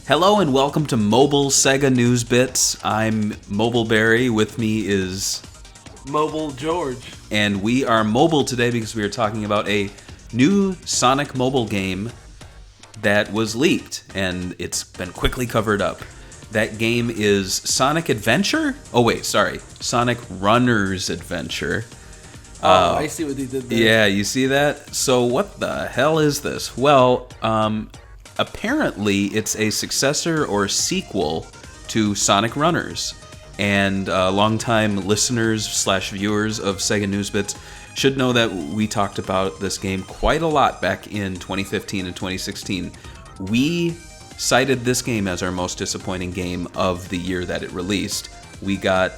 Hello and welcome to Mobile SEGA News Bits. I'm Mobile Barry. With me is Mobile George. And we are mobile today because we are talking about a new Sonic mobile game that was leaked and it's been quickly covered up. That game is Sonic Adventure? Sonic Runners Adventure. I see what they did there. Yeah, you see that? So what the hell is this? Well, apparently it's a successor or sequel to Sonic Runners. And longtime listeners / viewers of SEGA News Bits should know that we talked about this game quite a lot back in 2015 and 2016. We cited this game as our most disappointing game of the year that it released. We got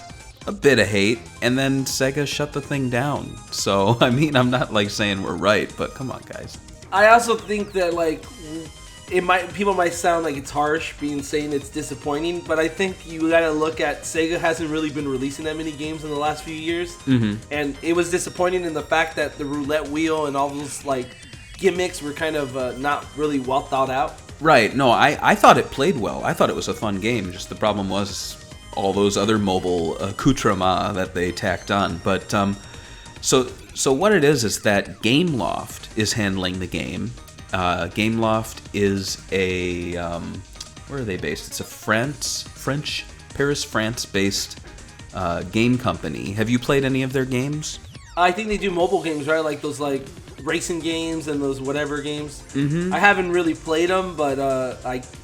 a bit of hate, and then Sega shut the thing down. So, I mean, I'm not saying we're right, but come on, guys. I also think that people might sound like it's harsh saying it's disappointing, but I think you gotta look at Sega hasn't really been releasing that many games in the last few years, and it was disappointing in the fact that the roulette wheel and all those gimmicks were kind of not really well thought out. Right. No, I thought it played well. I thought it was a fun game. Just the problem was all those other mobile accoutrements that they tacked on. But so what it is that Gameloft is handling the game. Gameloft is a where are they based? It's a Paris, France-based game company. Have you played any of their games? I think they do mobile games, right? Like those racing games and those whatever games. I haven't really played them, but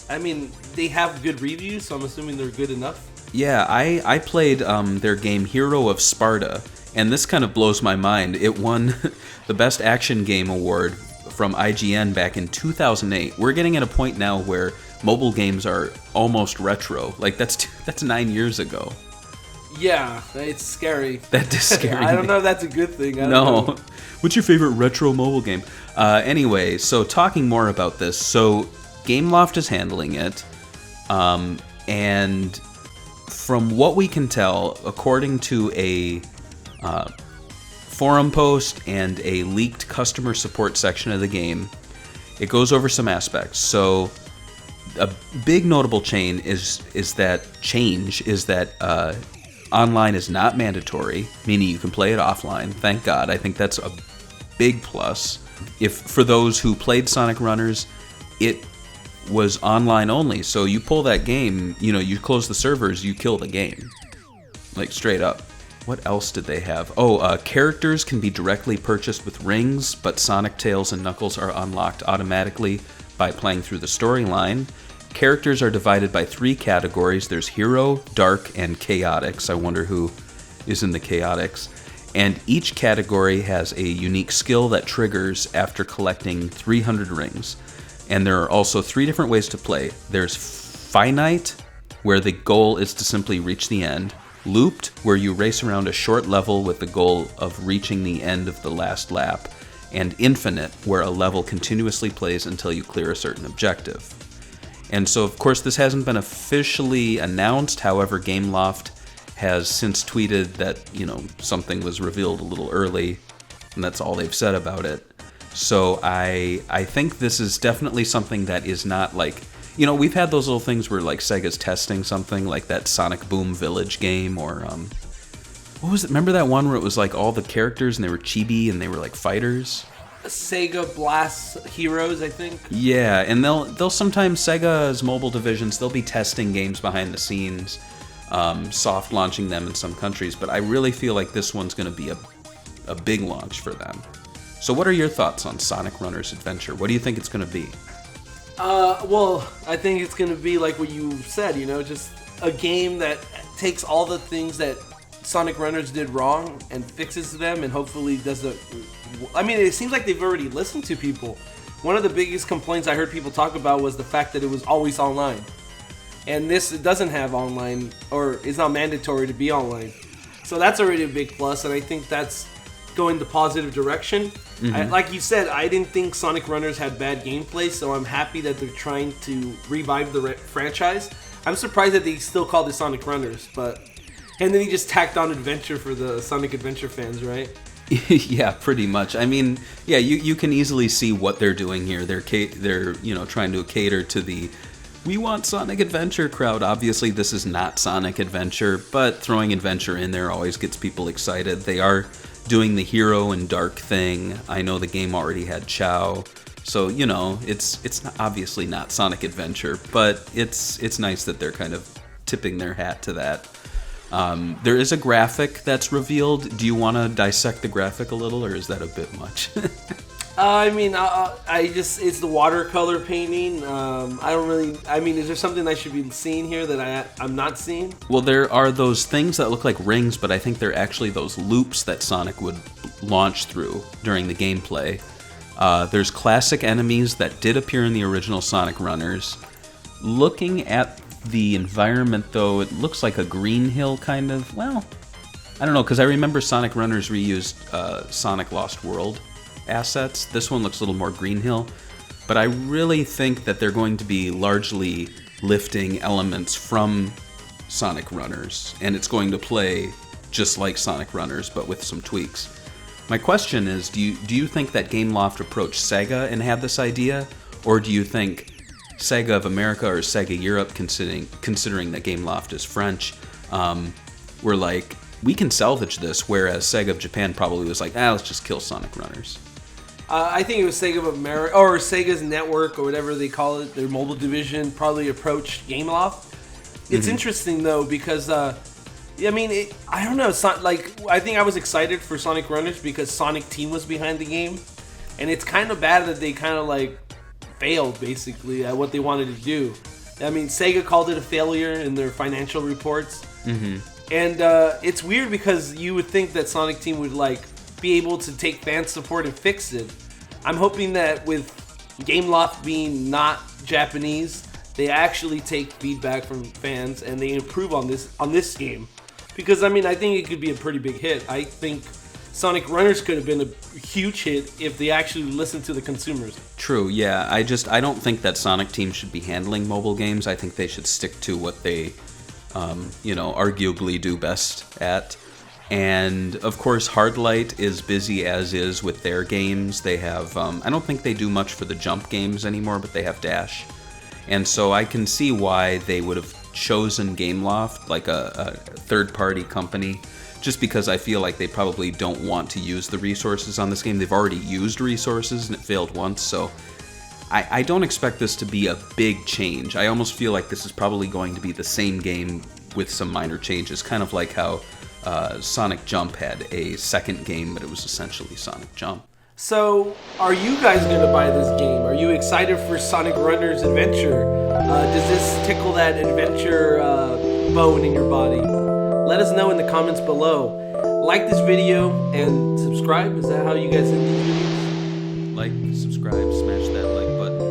I mean they have good reviews, so I'm assuming they're good enough. Yeah, I played their game Hero of Sparta, and this kind of blows my mind. It won the Best Action Game Award from IGN back in 2008. We're getting at a point now where mobile games are almost retro. That's 9 years ago. Yeah, it's scary. That is scary. I don't know if that's a good thing. I don't know. What's your favorite retro mobile game? Anyway, so talking more about this. So Gameloft is handling it, and from what we can tell, according to a forum post and a leaked customer support section of the game, it goes over some aspects. So a big notable change is that online is not mandatory, meaning you can play it offline. Thank God. I think that's a big plus. If for those who played Sonic Runners, it was online only. So you pull that game, you close the servers, you kill the game. Straight up. What else did they have? Characters can be directly purchased with rings, but Sonic, Tails, and Knuckles are unlocked automatically by playing through the storyline. Characters are divided by 3 categories. There's Hero, Dark, and Chaotix. I wonder who is in the Chaotix. And each category has a unique skill that triggers after collecting 300 rings. And there are also 3 different ways to play. There's Finite, where the goal is to simply reach the end. Looped, where you race around a short level with the goal of reaching the end of the last lap. And Infinite, where a level continuously plays until you clear a certain objective. And so, of course, this hasn't been officially announced. However, Gameloft has since tweeted that, something was revealed a little early, and that's all they've said about it. So I think this is definitely something that is not we've had those little things where Sega's testing something like that Sonic Boom Village game, or what was it? Remember that one where it was all the characters and they were chibi and they were fighters? Sega Blast Heroes, I think. Yeah, and they'll sometimes, Sega's mobile divisions, they'll be testing games behind the scenes, soft launching them in some countries, but I really feel like this one's going to be a big launch for them. So what are your thoughts on Sonic Runners Adventure? What do you think it's going to be? Well, I think it's going to be like what you said, just a game that takes all the things that Sonic Runners did wrong and fixes them, and hopefully does it seems like they've already listened to people. One of the biggest complaints I heard people talk about was the fact that it was always online. And this doesn't have online, or it's not mandatory to be online. So that's already a big plus, and I think that's going the positive direction. Like you said, I didn't think Sonic Runners had bad gameplay, so I'm happy that they're trying to revive the franchise. I'm surprised that they still call it Sonic Runners, and then he just tacked on Adventure for the Sonic Adventure fans, right? Yeah, pretty much. I mean, yeah, you can easily see what they're doing here. They're trying to cater to the we want Sonic Adventure crowd. Obviously, this is not Sonic Adventure, but throwing adventure in there always gets people excited. They are doing the hero and dark thing. I know the game already had Chow, so you know it's obviously not Sonic Adventure, but it's nice that they're kind of tipping their hat to that. There is a graphic that's revealed. Do you want to dissect the graphic a little, or is that a bit much? It's the watercolor painting. Is there something I should be seeing here that I'm not seeing? Well, there are those things that look like rings, but I think they're actually those loops that Sonic would launch through during the gameplay. There's classic enemies that did appear in the original Sonic Runners. Looking at the environment, though, it looks like a Green Hill kind of. Well, I don't know, because I remember Sonic Runners reused Sonic Lost World assets. This one looks a little more Green Hill, but I really think that they're going to be largely lifting elements from Sonic Runners, and it's going to play just like Sonic Runners, but with some tweaks. My question is, do you think that Gameloft approached SEGA and had this idea, or do you think SEGA of America or SEGA Europe, considering that Gameloft is French, were like, we can salvage this, whereas SEGA of Japan probably was like, let's just kill Sonic Runners? I think it was SEGA of America, or Sega's network, or whatever they call it, their mobile division, probably approached Gameloft. It's interesting, though, because, I don't know, I think I was excited for Sonic Runners because Sonic Team was behind the game, and it's kind of bad that they kind of, failed, basically, at what they wanted to do. I mean, SEGA called it a failure in their financial reports, and it's weird because you would think that Sonic Team would, be able to take fan support and fix it. I'm hoping that with Gameloft being not Japanese, they actually take feedback from fans and they improve on this game. Because, I think it could be a pretty big hit. I think Sonic Runners could have been a huge hit if they actually listened to the consumers. True, yeah. I don't think that Sonic Team should be handling mobile games. I think they should stick to what they, arguably do best at. And, of course, Hardlight is busy as is with their games. They have, I don't think they do much for the jump games anymore, but they have Dash. And so I can see why they would have chosen Gameloft, like a third-party company, just because I feel like they probably don't want to use the resources on this game. They've already used resources, and it failed once, so I don't expect this to be a big change. I almost feel like this is probably going to be the same game with some minor changes, kind of like how Sonic Jump had a second game, but it was essentially Sonic Jump. So, are you guys going to buy this game? Are you excited for Sonic Runners Adventure? Does this tickle that adventure bone in your body? Let us know in the comments below. Like this video and subscribe. Is that how you guys think these videos? Like, subscribe, smash that like button.